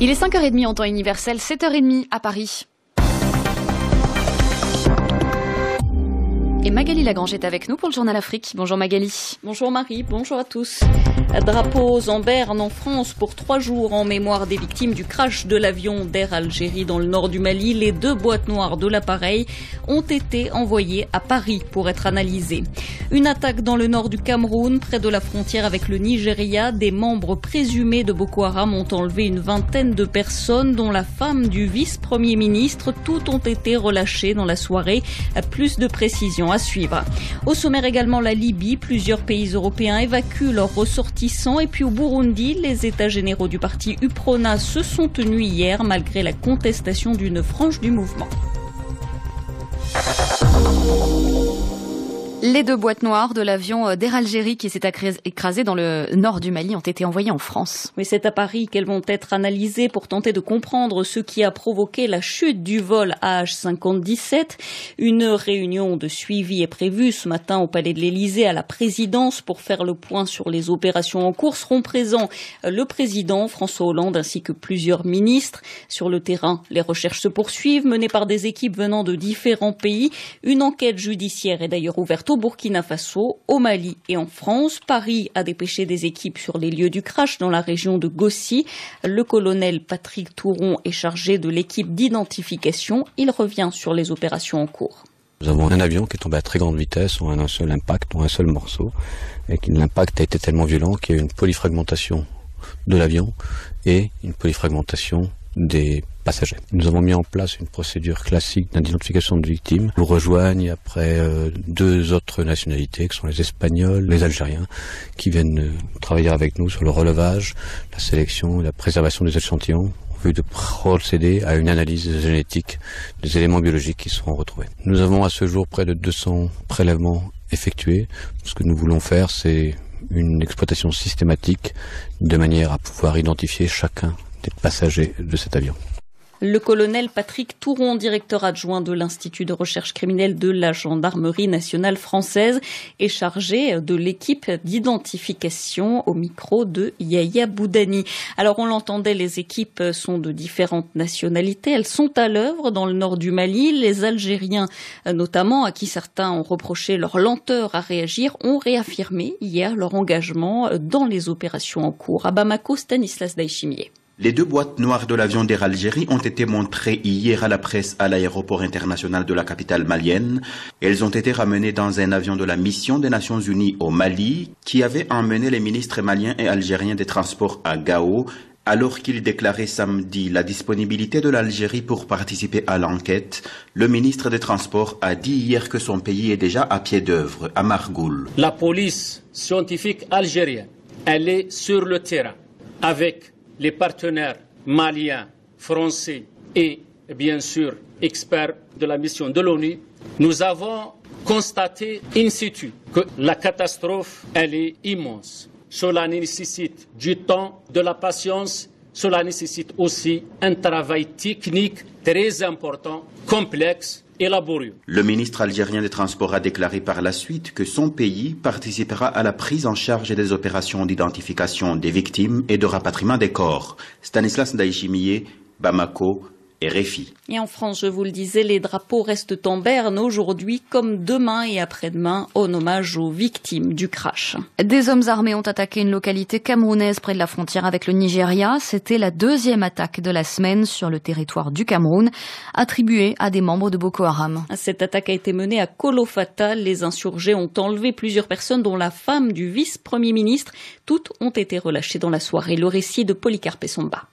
Il est 5h30 en temps universel, 7h30 à Paris. Et Magali Lagrange est avec nous pour le Journal Afrique. Bonjour Magali. Bonjour Marie, bonjour à tous. Drapeaux en berne en France pour 3 jours en mémoire des victimes du crash de l'avion d'Air Algérie dans le nord du Mali. Les 2 boîtes noires de l'appareil ont été envoyées à Paris pour être analysées. Une attaque dans le nord du Cameroun, près de la frontière avec le Nigeria. Des membres présumés de Boko Haram ont enlevé une vingtaine de personnes, dont la femme du vice-premier ministre. Toutes ont été relâchées dans la soirée. Plus de précisions à suivre. Au sommaire également la Libye. Plusieurs pays européens évacuent leurs ressortissants. Et puis au Burundi, les états généraux du parti UPRONA se sont tenus hier malgré la contestation d'une frange du mouvement. Les 2 boîtes noires de l'avion d'Air Algérie qui s'est écrasé dans le nord du Mali ont été envoyées en France. Oui, c'est à Paris qu'elles vont être analysées pour tenter de comprendre ce qui a provoqué la chute du vol AH-5017. Une réunion de suivi est prévue ce matin au Palais de l'Élysée à la présidence pour faire le point sur les opérations en cours. Seront présents le président François Hollande ainsi que plusieurs ministres. Sur le terrain, les recherches se poursuivent, menées par des équipes venant de différents pays. Une enquête judiciaire est d'ailleurs ouverte au Burkina Faso, au Mali et en France. Paris a dépêché des équipes sur les lieux du crash dans la région de Gossi. Le colonel Patrick Touron est chargé de l'équipe d'identification. Il revient sur les opérations en cours. Nous avons un avion qui est tombé à très grande vitesse en un seul impact, en un seul morceau. Et l'impact a été tellement violent qu'il y a eu une polyfragmentation de l'avion et une polyfragmentation des passagers. Nous avons mis en place une procédure classique d'identification de victimes. Nous rejoignent après 2 autres nationalités, qui sont les Espagnols, les Algériens, qui viennent travailler avec nous sur le relevage, la sélection et la préservation des échantillons, en vue de procéder à une analyse génétique des éléments biologiques qui seront retrouvés. Nous avons à ce jour près de 200 prélèvements effectués. Ce que nous voulons faire, c'est une exploitation systématique de manière à pouvoir identifier chacun des passagers de cet avion. Le colonel Patrick Touron, directeur adjoint de l'Institut de recherche criminelle de la Gendarmerie nationale française, est chargé de l'équipe d'identification au micro de Yahya Boudani. Alors on l'entendait, les équipes sont de différentes nationalités. Elles sont à l'œuvre dans le nord du Mali. Les Algériens, notamment, à qui certains ont reproché leur lenteur à réagir, ont réaffirmé hier leur engagement dans les opérations en cours. À Bamako, Stanislas Daïchimier. Les 2 boîtes noires de l'avion d'Air Algérie ont été montrées hier à la presse à l'aéroport international de la capitale malienne. Elles ont été ramenées dans un avion de la mission des Nations Unies au Mali, qui avait emmené les ministres maliens et algériens des transports à Gao, alors qu'ils déclaraient samedi la disponibilité de l'Algérie pour participer à l'enquête. Le ministre des Transports a dit hier que son pays est déjà à pied d'œuvre, à Margoul. La police scientifique algérienne, elle est sur le terrain avec les partenaires maliens, français et bien sûr experts de la mission de l'ONU. Nous avons constaté in situ que la catastrophe, elle est immense. Cela nécessite du temps, de la patience. Cela nécessite aussi un travail technique très important, complexe et laborieux. Le ministre algérien des Transports a déclaré par la suite que son pays participera à la prise en charge des opérations d'identification des victimes et de rapatriement des corps. Stanislas Daïchimier, Bamako, RFI. Et en France, je vous le disais, les drapeaux restent en berne aujourd'hui comme demain et après-demain en hommage aux victimes du crash. Des hommes armés ont attaqué une localité camerounaise près de la frontière avec le Nigeria. C'était la 2e attaque de la semaine sur le territoire du Cameroun, attribuée à des membres de Boko Haram. Cette attaque a été menée à Kolofata. Les insurgés ont enlevé plusieurs personnes, dont la femme du vice-premier ministre. Toutes ont été relâchées dans la soirée. Le récit de Polycarpe Somba.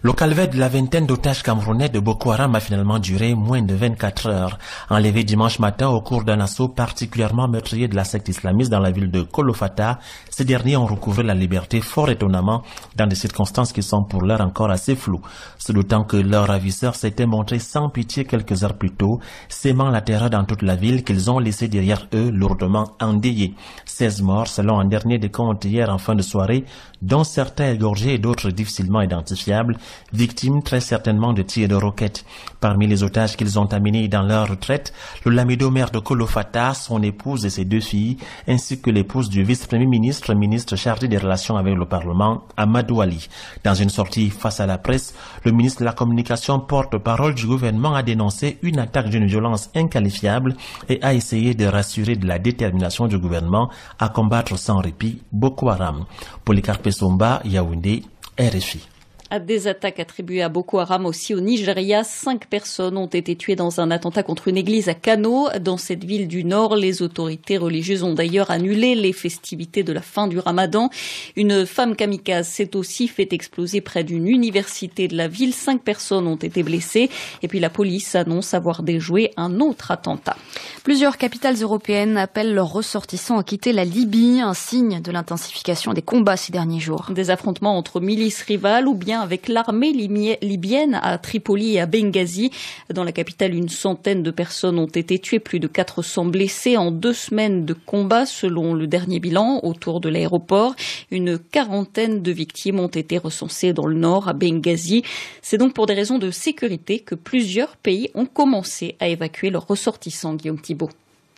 Le calvaire de la vingtaine d'otages camerounais de Boko Haram a finalement duré moins de 24 heures. Enlevés dimanche matin au cours d'un assaut particulièrement meurtrier de la secte islamiste dans la ville de Kolofata, ces derniers ont recouvré la liberté fort étonnamment dans des circonstances qui sont pour l'heure encore assez floues. Ce d'autant que leurs ravisseurs s'étaient montrés sans pitié quelques heures plus tôt, sémant la terreur dans toute la ville qu'ils ont laissé derrière eux lourdement endeuillés. 16 morts selon un dernier décompte hier en fin de soirée, dont certains égorgés et d'autres difficilement identifiables, victimes très certainement de tirs de roquettes. Parmi les otages qu'ils ont amenés dans leur retraite, le Lamido maire de Kolofata, son épouse et ses 2 filles, ainsi que l'épouse du vice-premier ministre, ministre chargé des relations avec le Parlement, Amadou Ali. Dans une sortie face à la presse, le ministre de la Communication, porte-parole du gouvernement, a dénoncé une attaque d'une violence inqualifiable et a essayé de rassurer de la détermination du gouvernement à combattre sans répit Boko Haram. Polycarpe Somba, Yaoundé, RFI. À des attaques attribuées à Boko Haram aussi au Nigeria, 5 personnes ont été tuées dans un attentat contre une église à Kano. Dans cette ville du Nord, les autorités religieuses ont d'ailleurs annulé les festivités de la fin du Ramadan. Une femme kamikaze s'est aussi fait exploser près d'une université de la ville. 5 personnes ont été blessées. Et puis la police annonce avoir déjoué un autre attentat. Plusieurs capitales européennes appellent leurs ressortissants à quitter la Libye, un signe de l'intensification des combats ces derniers jours. Des affrontements entre milices rivales ou bien avec l'armée libyenne à Tripoli et à Benghazi. Dans la capitale, une centaine de personnes ont été tuées, plus de 400 blessés en 2 semaines de combat selon le dernier bilan autour de l'aéroport. Une quarantaine de victimes ont été recensées dans le nord à Benghazi. C'est donc pour des raisons de sécurité que plusieurs pays ont commencé à évacuer leurs ressortissants, Guillaume Thibault.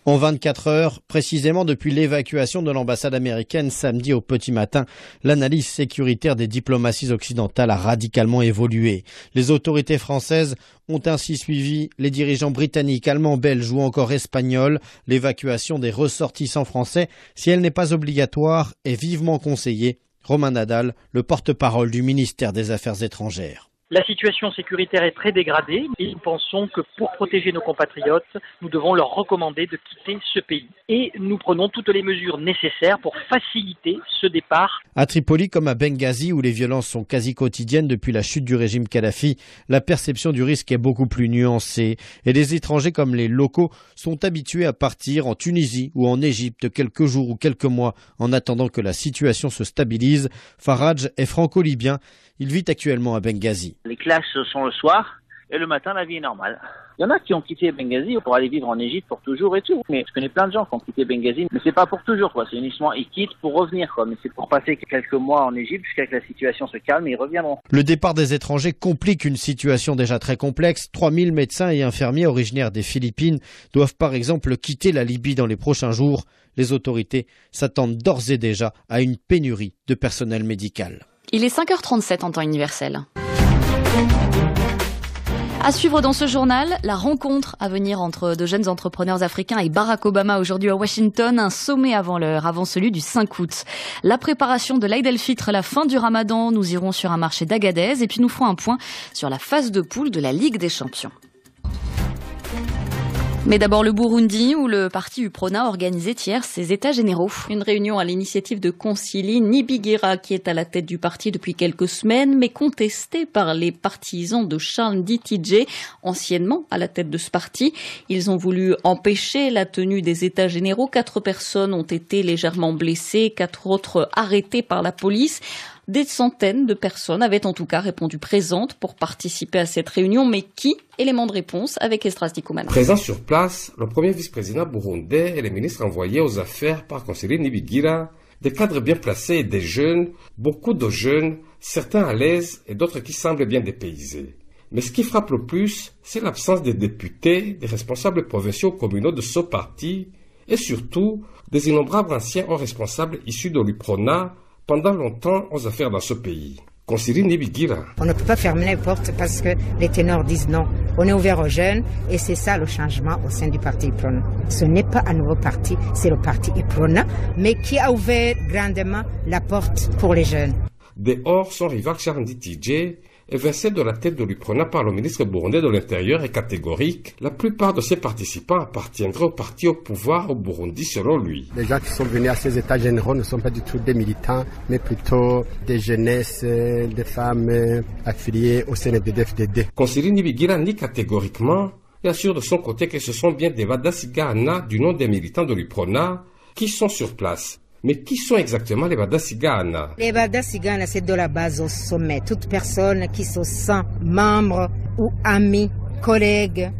En 24 heures, précisément depuis l'évacuation de l'ambassade américaine samedi au petit matin, l'analyse sécuritaire des diplomaties occidentales a radicalement évolué. Les autorités françaises ont ainsi suivi les dirigeants britanniques, allemands, belges ou encore espagnols. L'évacuation des ressortissants français, si elle n'est pas obligatoire, est vivement conseillée. Romain Nadal, le porte-parole du ministère des Affaires étrangères. La situation sécuritaire est très dégradée et nous pensons que pour protéger nos compatriotes, nous devons leur recommander de quitter ce pays. Et nous prenons toutes les mesures nécessaires pour faciliter ce départ. À Tripoli comme à Benghazi, où les violences sont quasi quotidiennes depuis la chute du régime Kadhafi, la perception du risque est beaucoup plus nuancée. Et les étrangers comme les locaux sont habitués à partir en Tunisie ou en Égypte quelques jours ou quelques mois en attendant que la situation se stabilise. Faraj est franco-libyen. Il vit actuellement à Benghazi. Les classes sont le soir et le matin, la vie est normale. Il y en a qui ont quitté Benghazi pour aller vivre en Égypte pour toujours et tout. Mais je connais plein de gens qui ont quitté Benghazi, mais c'est pas pour toujours, quoi. C'est uniquement, ils quittent pour revenir, quoi. Mais c'est pour passer quelques mois en Égypte jusqu'à ce que la situation se calme et ils reviendront. Le départ des étrangers complique une situation déjà très complexe. 3000 médecins et infirmiers originaires des Philippines doivent par exemple quitter la Libye dans les prochains jours. Les autorités s'attendent d'ores et déjà à une pénurie de personnel médical. Il est 5h37 en temps universel. À suivre dans ce journal, la rencontre à venir entre de jeunes entrepreneurs africains et Barack Obama aujourd'hui à Washington, un sommet avant l'heure, avant celui du 5 août. La préparation de l'Aïd el-Fitr, la fin du Ramadan, nous irons sur un marché d'Agadez et puis nous ferons un point sur la phase de poule de la Ligue des Champions. Mais d'abord le Burundi, où le parti UPRONA organisait hier ses états généraux. Une réunion à l'initiative de Concili Nibigira, qui est à la tête du parti depuis quelques semaines, mais contestée par les partisans de Charles Nditije, anciennement à la tête de ce parti. Ils ont voulu empêcher la tenue des états généraux. 4 personnes ont été légèrement blessées, 4 autres arrêtées par la police. Des centaines de personnes avaient en tout cas répondu présentes pour participer à cette réunion, mais qui? Élément de réponse avec Estras Dikoumana. Présent sur place, le premier vice-président burundais et les ministres envoyés aux affaires par conseiller Nibigira, des cadres bien placés et des jeunes, beaucoup de jeunes, certains à l'aise et d'autres qui semblent bien dépaysés. Mais ce qui frappe le plus, c'est l'absence des députés, des responsables provinciaux communaux de ce parti et surtout des innombrables anciens hauts responsables issus de l'UPRONA pendant longtemps aux affaires dans ce pays. Concili Nibigira. On ne peut pas fermer les portes parce que les ténors disent non. On est ouvert aux jeunes et c'est ça le changement au sein du parti UPRONA. Ce n'est pas un nouveau parti, c'est le parti UPRONA, mais qui a ouvert grandement la porte pour les jeunes. Dehors, son rival Charles Nditije, évincé de la tête de l'UPRONA par le ministre burundais de l'Intérieur, est catégorique. La plupart de ses participants appartiendraient au parti au pouvoir au Burundi, selon lui. Les gens qui sont venus à ces états généraux ne sont pas du tout des militants, mais plutôt des jeunesses, des femmes affiliées au CNDD-FDD. Concili Nibigira nie catégoriquement et assure de son côté que ce sont bien des Badasigana du nom des militants de l'UPRONA qui sont sur place. Mais qui sont exactement les Badasigana? Les Badasigana, c'est de la base au sommet. Toute personne qui se sent membre ou ami, collègue,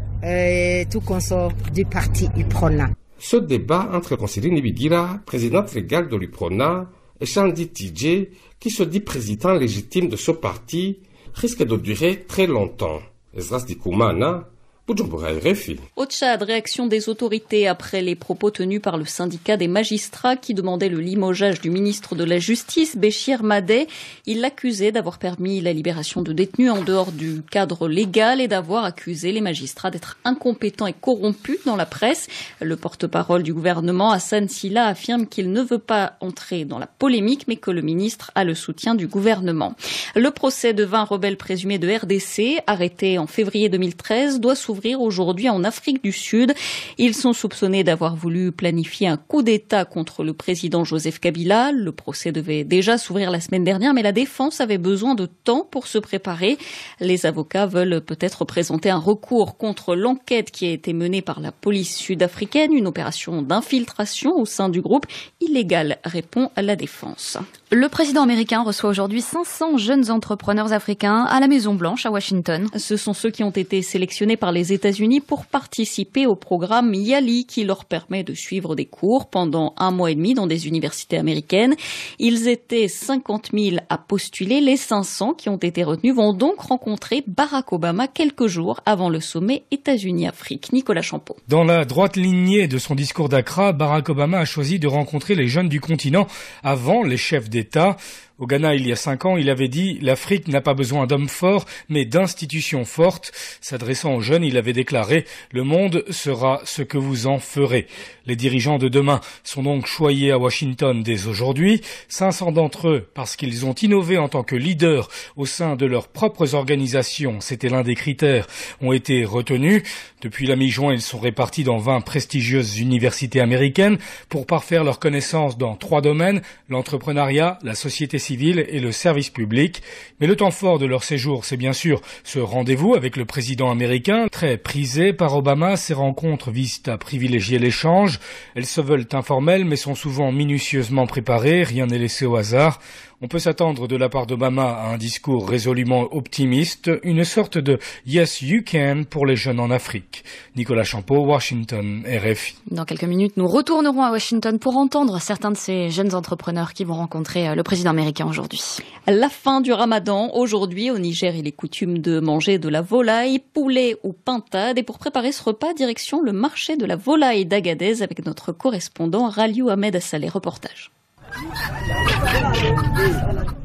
tout consort du parti UPRONA. Ce débat entre Concili Nibigira, présidente légale de l'UPRONA, et Charles Nditije, qui se dit président légitime de ce parti, risque de durer très longtemps. Esdras Dikoumana, Bujumbura, RFI. Au Tchad, réaction des autorités après les propos tenus par le syndicat des magistrats qui demandait le limogeage du ministre de la Justice, Béchir Madé. Il l'accusait d'avoir permis la libération de détenus en dehors du cadre légal et d'avoir accusé les magistrats d'être incompétents et corrompus dans la presse. Le porte-parole du gouvernement, Hassan Silla, affirme qu'il ne veut pas entrer dans la polémique, mais que le ministre a le soutien du gouvernement. Le procès de 20 rebelles présumés de RDC, arrêtés en février 2013, doit s'ouvrir aujourd'hui en Afrique du Sud. Ils sont soupçonnés d'avoir voulu planifier un coup d'État contre le président Joseph Kabila. Le procès devait déjà s'ouvrir la semaine dernière, mais la défense avait besoin de temps pour se préparer. Les avocats veulent peut-être présenter un recours contre l'enquête qui a été menée par la police sud-africaine, une opération d'infiltration au sein du groupe illégal, répond la défense. Le président américain reçoit aujourd'hui 500 jeunes entrepreneurs africains à la Maison-Blanche à Washington. Ce sont ceux qui ont été sélectionnés par les États-Unis pour participer au programme YALI qui leur permet de suivre des cours pendant 1 mois et demi dans des universités américaines. Ils étaient 50 000 à postuler. Les 500 qui ont été retenus vont donc rencontrer Barack Obama quelques jours avant le sommet États-Unis-Afrique. Nicolas Champeau. Dans la droite lignée de son discours d'Accra, Barack Obama a choisi de rencontrer les jeunes du continent avant les chefs d'État. Au Ghana, il y a 5 ans, il avait dit « L'Afrique n'a pas besoin d'hommes forts, mais d'institutions fortes ». S'adressant aux jeunes, il avait déclaré « Le monde sera ce que vous en ferez ». Les dirigeants de demain sont donc choyés à Washington dès aujourd'hui. 500 d'entre eux, parce qu'ils ont innové en tant que leaders au sein de leurs propres organisations, c'était l'un des critères, ont été retenus. Depuis la mi-juin, ils sont répartis dans 20 prestigieuses universités américaines pour parfaire leurs connaissances dans 3 domaines, l'entrepreneuriat, la société civile et le service public. Mais le temps fort de leur séjour, c'est bien sûr ce rendez-vous avec le président américain. Très prisé par Obama, ces rencontres visent à privilégier l'échange. Elles se veulent informelles mais sont souvent minutieusement préparées, rien n'est laissé au hasard. On peut s'attendre de la part d'Obama à un discours résolument optimiste, une sorte de « Yes, you can » pour les jeunes en Afrique. Nicolas Champeau, Washington, RFI. Dans quelques minutes, nous retournerons à Washington pour entendre certains de ces jeunes entrepreneurs qui vont rencontrer le président américain aujourd'hui. La fin du Ramadan. Aujourd'hui, au Niger, il est coutume de manger de la volaille, poulet ou pintade. Et pour préparer ce repas, direction le marché de la volaille d'Agadez avec notre correspondant Raliou Ahmed Assaleh. Reportage.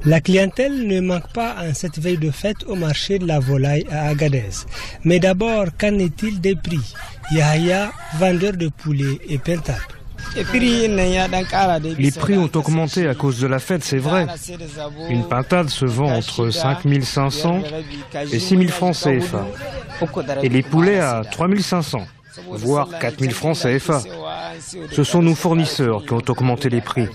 La clientèle ne manque pas en cette veille de fête au marché de la volaille à Agadez. Mais d'abord, qu'en est-il des prix? Yahya, vendeur de poulet et pintade. Les prix ont augmenté à cause de la fête, c'est vrai. Une pintade se vend entre 5 500 et 6 000 francs CFA. Et les poulets à 3 500, voire 4 000 francs CFA. Ce sont nos fournisseurs qui ont augmenté les prix.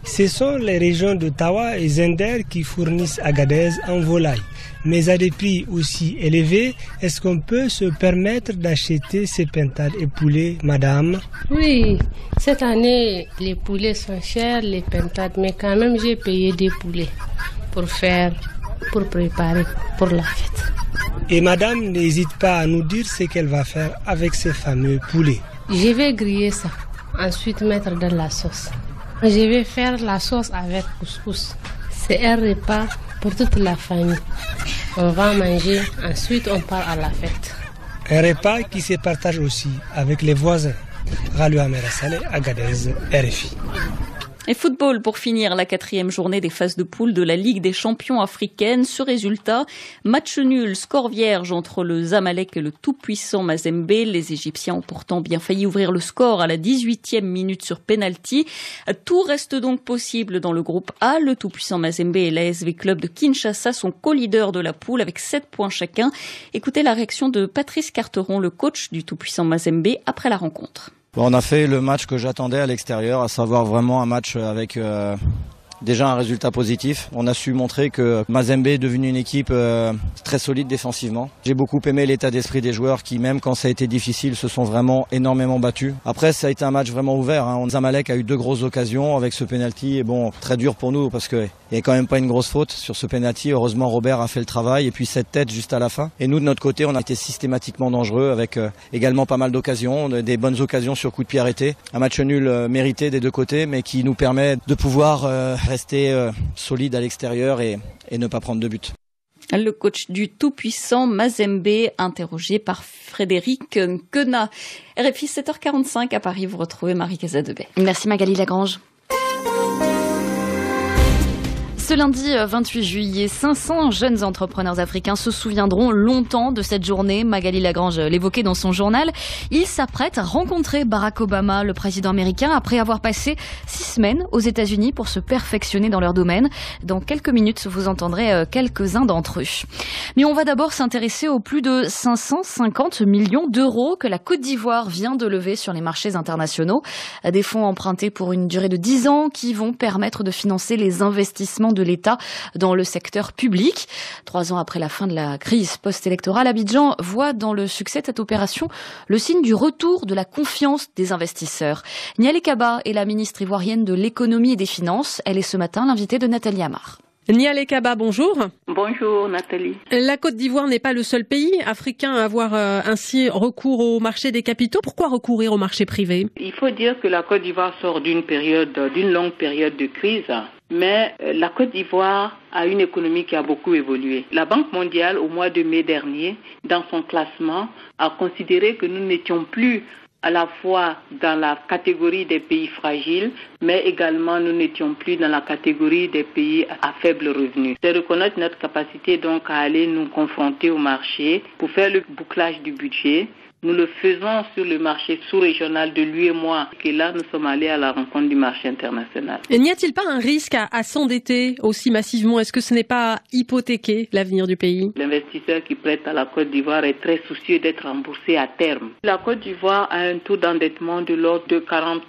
Ce sont les régions de Tawa et Zender qui fournissent Agadez en volaille. Mais à des prix aussi élevés, est-ce qu'on peut se permettre d'acheter ces pintades et poulets, madame? Oui, cette année, les poulets sont chers, les pintades, mais quand même j'ai payé des poulets pour préparer pour la fête. Et madame n'hésite pas à nous dire ce qu'elle va faire avec ces fameux poulets. Je vais griller ça, ensuite mettre dans la sauce. Je vais faire la sauce avec couscous. C'est un repas pour toute la famille. On va manger, ensuite on part à la fête. Un repas qui se partage aussi avec les voisins. Raliou Ahmed Assaleh, Agadez, RFI. Et football pour finir la 4e journée des phases de poule de la Ligue des champions africaine. Ce résultat, match nul, score vierge entre le Zamalek et le tout-puissant Mazembe. Les Égyptiens ont pourtant bien failli ouvrir le score à la 18e minute sur penalty. Tout reste donc possible dans le groupe A. Le tout-puissant Mazembe et l'ASV Club de Kinshasa sont co-leaders de la poule avec 7 points chacun. Écoutez la réaction de Patrice Carteron, le coach du tout-puissant Mazembe, après la rencontre. On a fait le match que j'attendais à l'extérieur, à savoir vraiment un match avec déjà un résultat positif. On a su montrer que Mazembe est devenu une équipe très solide défensivement. J'ai beaucoup aimé l'état d'esprit des joueurs qui, même quand ça a été difficile, se sont vraiment énormément battus. Après, ça a été un match vraiment ouvert. Zamalek a eu 2 grosses occasions avec ce penalty. Et bon, très dur pour nous parce qu'il n'y a quand même pas une grosse faute sur ce penalty. Heureusement, Robert a fait le travail et puis cette tête juste à la fin. Et nous, de notre côté, on a été systématiquement dangereux avec également pas mal d'occasions, des bonnes occasions sur coup de pied arrêté. Un match nul mérité des 2 côtés, mais qui nous permet de pouvoir rester solide à l'extérieur et ne pas prendre de but. Le coach du tout-puissant Mazembe, interrogé par Frédéric Quenat. RFI 7h45 à Paris, vous retrouvez Marie Casadebey. Merci Magali Lagrange. Ce lundi 28 juillet, 500 jeunes entrepreneurs africains se souviendront longtemps de cette journée. Magali Lagrange l'évoquait dans son journal. Ils s'apprêtent à rencontrer Barack Obama, le président américain, après avoir passé 6 semaines aux États-Unis pour se perfectionner dans leur domaine. Dans quelques minutes, vous entendrez quelques-uns d'entre eux. Mais on va d'abord s'intéresser aux plus de 550 millions d'euros que la Côte d'Ivoire vient de lever sur les marchés internationaux. Des fonds empruntés pour une durée de 10 ans qui vont permettre de financer les investissements de l'État dans le secteur public. 3 ans après la fin de la crise post-électorale, Abidjan voit dans le succès de cette opération le signe du retour de la confiance des investisseurs. Nialé Kaba est la ministre ivoirienne de l'économie et des finances. Elle est ce matin l'invitée de Nathalie Amar. Nialé Kaba, bonjour. Bonjour Nathalie. La Côte d'Ivoire n'est pas le seul pays africain à avoir ainsi recours au marché des capitaux. Pourquoi recourir au marché privé? Il faut dire que la Côte d'Ivoire sort d'une longue période de crise. Mais la Côte d'Ivoire a une économie qui a beaucoup évolué. La Banque mondiale, au mois de mai dernier, dans son classement, a considéré que nous n'étions plus à la fois dans la catégorie des pays fragiles, mais également nous n'étions plus dans la catégorie des pays à faible revenu. C'est reconnaître notre capacité donc à aller nous confronter au marché pour faire le bouclage du budget. Nous le faisons sur le marché sous-régional de l'UEMOA, et là nous sommes allés à la rencontre du marché international. Et n'y a-t-il pas un risque à s'endetter aussi massivement? Est-ce que ce n'est pas hypothéquer l'avenir du pays? L'investisseur qui prête à la Côte d'Ivoire est très soucieux d'être remboursé à terme. La Côte d'Ivoire a un taux d'endettement de l'ordre de 43%.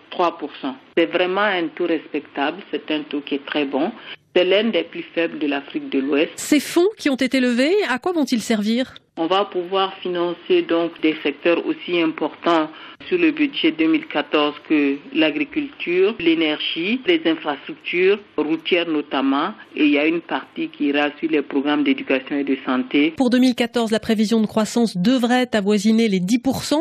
C'est vraiment un taux respectable, c'est un taux qui est très bon. C'est l'un des plus faibles de l'Afrique de l'Ouest. Ces fonds qui ont été levés, à quoi vont-ils servir? On va pouvoir financer donc des secteurs aussi importants sur le budget 2014 que l'agriculture, l'énergie, les infrastructures routières notamment, et il y a une partie qui ira sur les programmes d'éducation et de santé. Pour 2014, la prévision de croissance devrait avoisiner les 10%,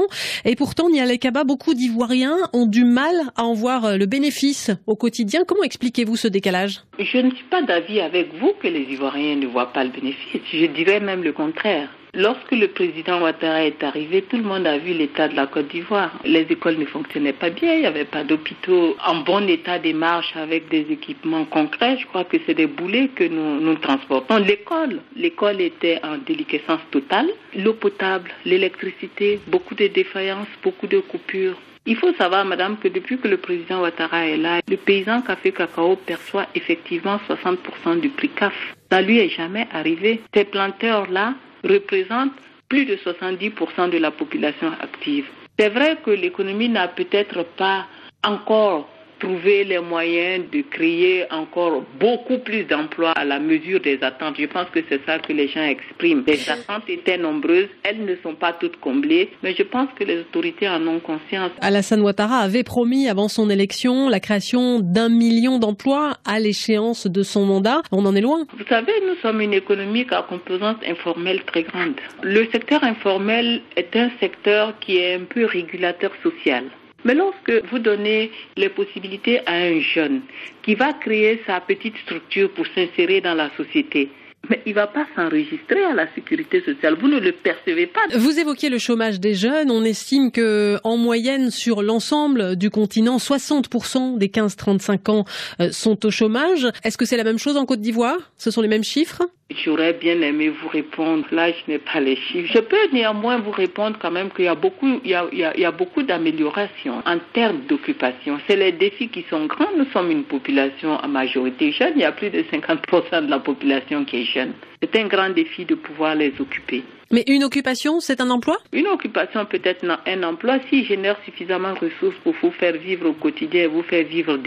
et pourtant, Nialé Kaba, beaucoup d'Ivoiriens ont du mal à en voir le bénéfice au quotidien. Comment expliquez-vous ce décalage? Je ne suis pas d'avis avec vous que les Ivoiriens ne voient pas le bénéfice. Je dirais même le contraire. Lorsque le président Ouattara est arrivé, tout le monde a vu l'état de la Côte d'Ivoire. Les écoles ne fonctionnaient pas bien, il n'y avait pas d'hôpitaux en bon état de marche avec des équipements concrets. Je crois que c'est des boulets que nous transportons. L'école était en déliquescence totale. L'eau potable, l'électricité, beaucoup de défaillances, beaucoup de coupures. Il faut savoir, madame, que depuis que le président Ouattara est là, le paysan café-cacao perçoit effectivement 60% du prix CAF. Ça lui est jamais arrivé. Ces planteurs-là représentent plus de 70% de la population active. C'est vrai que l'économie n'a peut-être pas encore trouvé les moyens de créer encore beaucoup plus d'emplois à la mesure des attentes. Je pense que c'est ça que les gens expriment. Les attentes étaient nombreuses, elles ne sont pas toutes comblées, mais je pense que les autorités en ont conscience. Alassane Ouattara avait promis avant son élection la création d'1 million d'emplois à l'échéance de son mandat. On en est loin. Vous savez, nous sommes une économie à composante informelle très grande. Le secteur informel est un secteur qui est un peu régulateur social. Mais lorsque vous donnez les possibilités à un jeune qui va créer sa petite structure pour s'insérer dans la société, mais il ne va pas s'enregistrer à la sécurité sociale. Vous ne le percevez pas. Vous évoquiez le chômage des jeunes. On estime que, en moyenne, sur l'ensemble du continent, 60% des 15-35 ans sont au chômage. Est-ce que c'est la même chose en Côte d'Ivoire? Ce sont les mêmes chiffres? J'aurais bien aimé vous répondre. Là, je n'ai pas les chiffres. Je peux néanmoins vous répondre quand même qu'il y a beaucoup d'améliorations en termes d'occupation. C'est les défis qui sont grands. Nous sommes une population à majorité jeune. Il y a plus de 50% de la population qui est jeune. C'est un grand défi de pouvoir les occuper. Mais une occupation, c'est un emploi? Une occupation peut être un emploi s'il génère suffisamment de ressources pour vous faire vivre au quotidien et vous faire vivre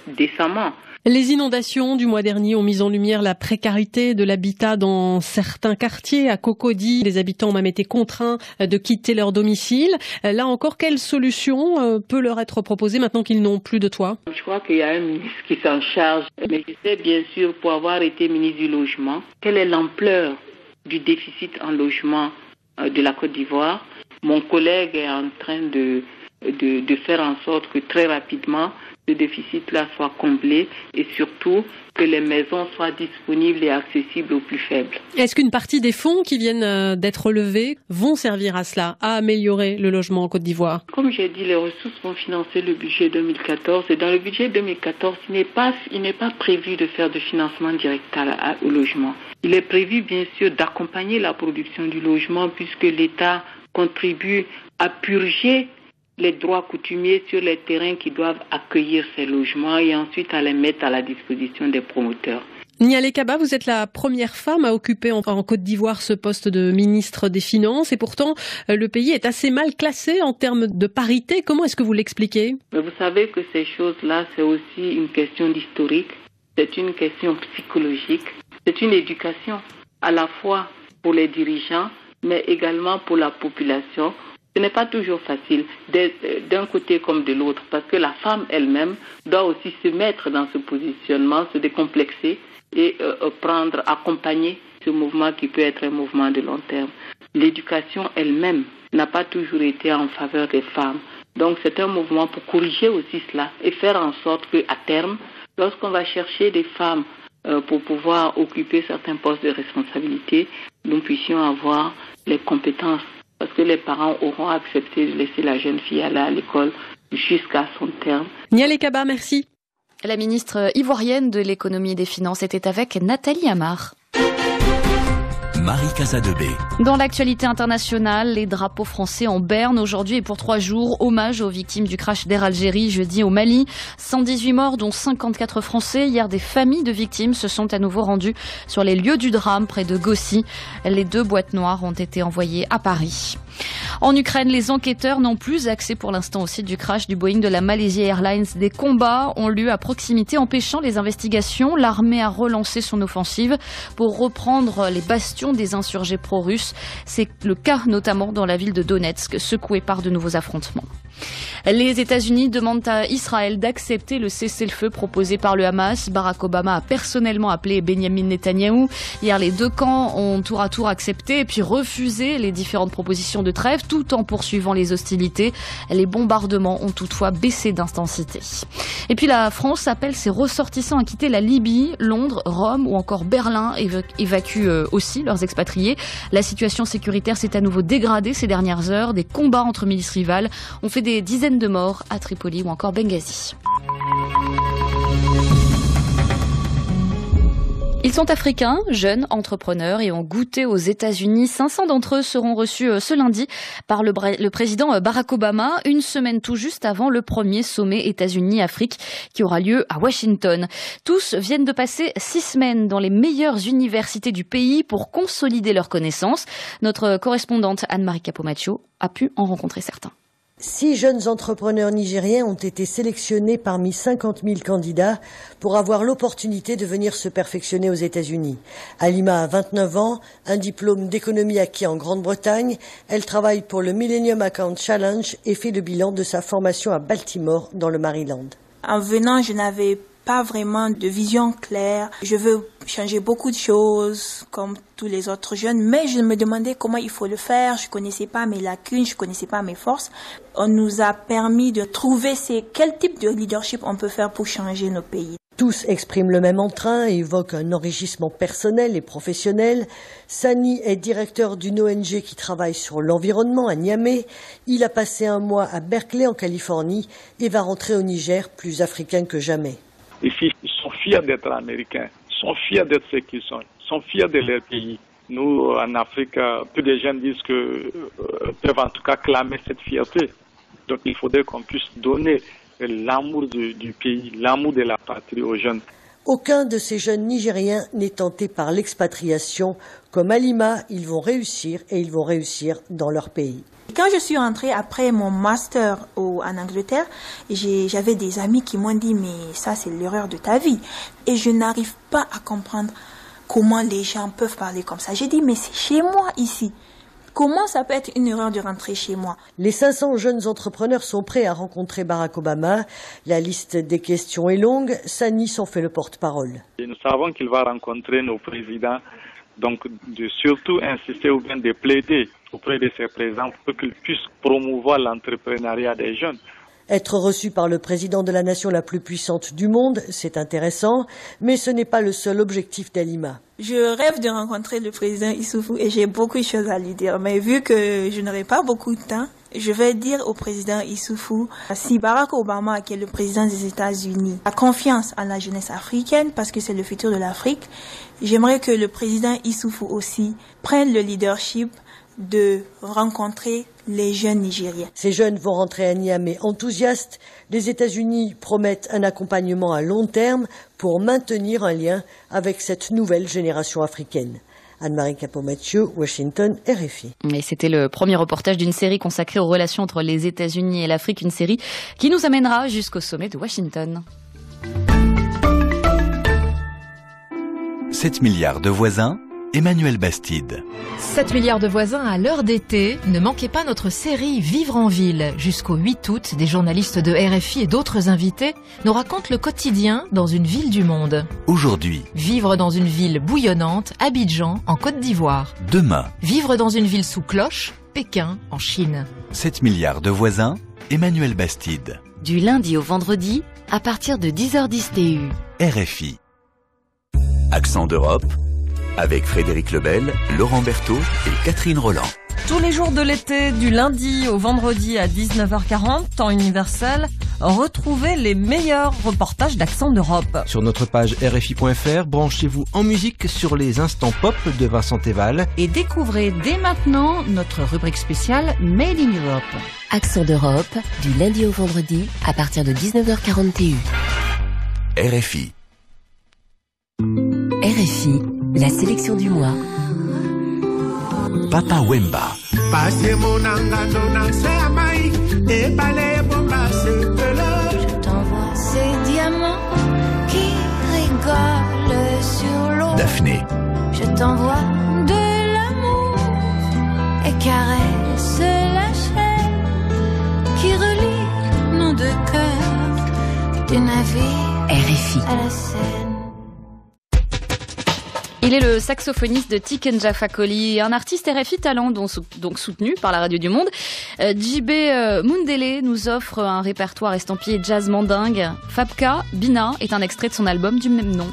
décemment. Les inondations du mois dernier ont mis en lumière la précarité de l'habitat dans certains quartiers. À Cocody, les habitants ont même été contraints de quitter leur domicile. Là encore, quelle solution peut leur être proposée maintenant qu'ils n'ont plus de toit? Je crois qu'il y a un ministre qui s'en charge. Mais je sais bien sûr, pour avoir été ministre du Logement, quelle est l'ampleur du déficit en logement de la Côte d'Ivoire. Mon collègue est en train de faire en sorte que très rapidement, ce déficit-là soit comblé et surtout que les maisons soient disponibles et accessibles aux plus faibles. Est-ce qu'une partie des fonds qui viennent d'être levés vont servir à cela, à améliorer le logement en Côte d'Ivoire? Comme j'ai dit, les ressources vont financer le budget 2014 et dans le budget 2014, il n'est pas prévu de faire de financement direct au logement. Il est prévu bien sûr d'accompagner la production du logement puisque l'État contribue à purger les droits coutumiers sur les terrains qui doivent accueillir ces logements et ensuite à les mettre à la disposition des promoteurs. Nialé Kaba, vous êtes la première femme à occuper en Côte d'Ivoire ce poste de ministre des Finances et pourtant le pays est assez mal classé en termes de parité. Comment est-ce que vous l'expliquez? Mais vous savez que ces choses-là, c'est aussi une question d'historique, c'est une question psychologique, c'est une éducation à la fois pour les dirigeants mais également pour la population. Ce n'est pas toujours facile d'un côté comme de l'autre parce que la femme elle-même doit aussi se mettre dans ce positionnement, se décomplexer et accompagner ce mouvement qui peut être un mouvement de long terme. L'éducation elle-même n'a pas toujours été en faveur des femmes. Donc c'est un mouvement pour corriger aussi cela et faire en sorte qu'à terme, lorsqu'on va chercher des femmes pour pouvoir occuper certains postes de responsabilité, nous puissions avoir les compétences. Parce que les parents auront accepté de laisser la jeune fille aller à l'école jusqu'à son terme. Nialé Kaba, merci. La ministre ivoirienne de l'économie et des finances était avec Nathalie Amar. Marie Casadebé. Dans l'actualité internationale, les drapeaux français en berne aujourd'hui et pour 3 jours. Hommage aux victimes du crash d'Air Algérie jeudi au Mali. 118 morts, dont 54 Français. Hier, des familles de victimes se sont à nouveau rendues sur les lieux du drame près de Gossi. Les 2 boîtes noires ont été envoyées à Paris. En Ukraine, les enquêteurs n'ont plus accès pour l'instant au site du crash du Boeing de la Malaysia Airlines. Des combats ont lieu à proximité, empêchant les investigations. L'armée a relancé son offensive pour reprendre les bastions des insurgés pro-russes. C'est le cas notamment dans la ville de Donetsk, secouée par de nouveaux affrontements. Les États-Unis demandent à Israël d'accepter le cessez-le-feu proposé par le Hamas. Barack Obama a personnellement appelé Benjamin Netanyahou. Hier, les 2 camps ont tour à tour accepté et puis refusé les différentes propositions de trêve tout en poursuivant les hostilités. Les bombardements ont toutefois baissé d'intensité. Et puis la France appelle ses ressortissants à quitter la Libye. Londres, Rome ou encore Berlin évacuent aussi leurs expatriés. La situation sécuritaire s'est à nouveau dégradée ces dernières heures. Des combats entre milices rivales ont fait des dizaines de morts à Tripoli ou encore Benghazi. Ils sont africains, jeunes entrepreneurs et ont goûté aux États-Unis. 500 d'entre eux seront reçus ce lundi par le président Barack Obama, une semaine tout juste avant le premier sommet États-Unis-Afrique qui aura lieu à Washington. Tous viennent de passer 6 semaines dans les meilleures universités du pays pour consolider leurs connaissances. Notre correspondante Anne-Marie Capomacho a pu en rencontrer certains. 6 jeunes entrepreneurs nigériens ont été sélectionnés parmi 50 000 candidats pour avoir l'opportunité de venir se perfectionner aux États-Unis. Halima a 29 ans, un diplôme d'économie acquis en Grande-Bretagne. Elle travaille pour le Millennium Account Challenge et fait le bilan de sa formation à Baltimore, dans le Maryland. En venant, je n'avais pas vraiment de vision claire. Je veux changer beaucoup de choses comme tous les autres jeunes, mais je me demandais comment il faut le faire. Je connaissais pas mes lacunes, je connaissais pas mes forces. On nous a permis de trouver quel type de leadership on peut faire pour changer nos pays. Tous expriment le même entrain et évoquent un enrichissement personnel et professionnel. Sani est directeur d'une ONG qui travaille sur l'environnement à Niamey. Il a passé 1 mois à Berkeley en Californie et va rentrer au Niger plus africain que jamais. Ici, ils sont fiers d'être américains, ils sont fiers d'être ce qu'ils sont, ils sont fiers de leur pays. Nous, en Afrique, peu de jeunes disent peuvent en tout cas clamer cette fierté. Donc il faudrait qu'on puisse donner l'amour du pays, l'amour de la patrie aux jeunes. Aucun de ces jeunes Nigériens n'est tenté par l'expatriation. Comme Halima, ils vont réussir et ils vont réussir dans leur pays. Quand je suis rentrée après mon master en Angleterre, j'avais des amis qui m'ont dit « mais ça c'est l'erreur de ta vie ». Et je n'arrive pas à comprendre comment les gens peuvent parler comme ça. J'ai dit « mais c'est chez moi ici ». Comment ça peut être une erreur de rentrer chez moi? Les 500 jeunes entrepreneurs sont prêts à rencontrer Barack Obama. La liste des questions est longue. Sani s'en fait le porte-parole. Et nous savons qu'il va rencontrer nos présidents, donc de surtout insister ou bien de plaider auprès de ses présidents pour qu'ils puissent promouvoir l'entrepreneuriat des jeunes. Être reçu par le président de la nation la plus puissante du monde, c'est intéressant, mais ce n'est pas le seul objectif d'Halima. Je rêve de rencontrer le président Issoufou et j'ai beaucoup de choses à lui dire. Mais vu que je n'aurai pas beaucoup de temps, je vais dire au président Issoufou, si Barack Obama, qui est le président des États-Unis, a confiance en la jeunesse africaine parce que c'est le futur de l'Afrique, j'aimerais que le président Issoufou aussi prenne le leadership de rencontrer les jeunes Nigériens. Ces jeunes vont rentrer à Niamey enthousiastes. Les États-Unis promettent un accompagnement à long terme pour maintenir un lien avec cette nouvelle génération africaine. Anne-Marie Capot-Mathieu, Washington, RFI. Et c'était le premier reportage d'une série consacrée aux relations entre les États-Unis et l'Afrique, une série qui nous amènera jusqu'au sommet de Washington. 7 milliards de voisins, Emmanuel Bastide. 7 milliards de voisins à l'heure d'été. Ne manquez pas notre série Vivre en ville. Jusqu'au 8 août, des journalistes de RFI et d'autres invités nous racontent le quotidien dans une ville du monde. Aujourd'hui. Vivre dans une ville bouillonnante, Abidjan, en Côte d'Ivoire. Demain. Vivre dans une ville sous cloche, Pékin, en Chine. 7 milliards de voisins, Emmanuel Bastide. Du lundi au vendredi, à partir de 10h10 TU. RFI. Accent d'Europe. Avec Frédéric Lebel, Laurent Berthaud et Catherine Roland. Tous les jours de l'été, du lundi au vendredi à 19h40, temps universel, retrouvez les meilleurs reportages d'Accent d'Europe. Sur notre page RFI.fr, branchez-vous en musique sur les instants pop de Vincent Teval. Et découvrez dès maintenant notre rubrique spéciale Made in Europe. Accent d'Europe, du lundi au vendredi à partir de 19h40 TU. RFI. RFI, la sélection du mois. Papa Wemba. Je t'envoie ces diamants qui rigolent sur l'eau. Daphné. Je t'envoie de l'amour et caresse la chaîne qui relie nos deux cœurs du navire RFI à la Seine. Il est le saxophoniste de Tiken Jah Fakoly, un artiste RFI talent donc soutenu par la Radio du Monde. JB Mundele nous offre un répertoire estampillé jazz mandingue. Fabka Bina est un extrait de son album du même nom.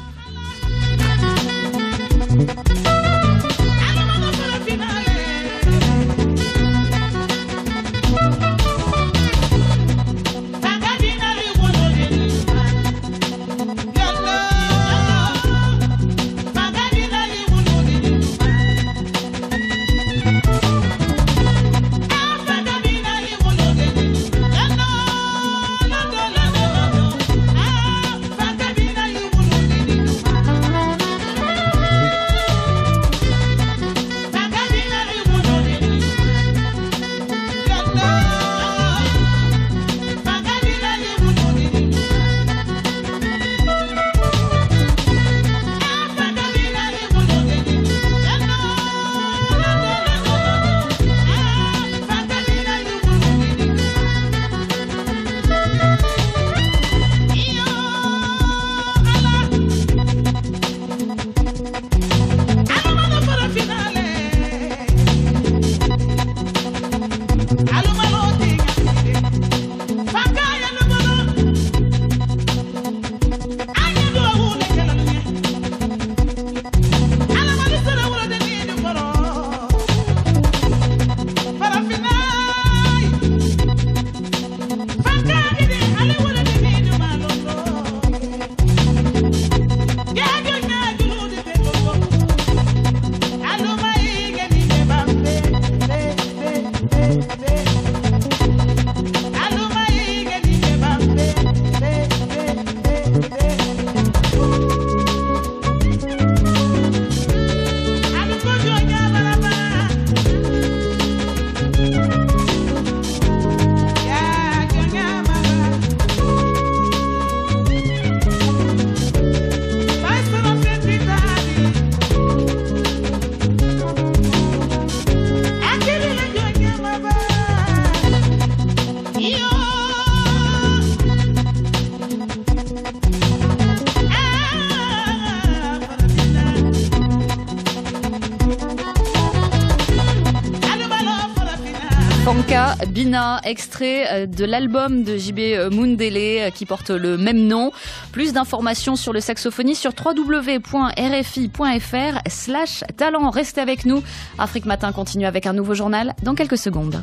Fanka Bina, extrait de l'album de JB Mundele qui porte le même nom. Plus d'informations sur le saxophoniste sur www.rfi.fr/talent. Restez avec nous. Afrique Matin continue avec un nouveau journal dans quelques secondes.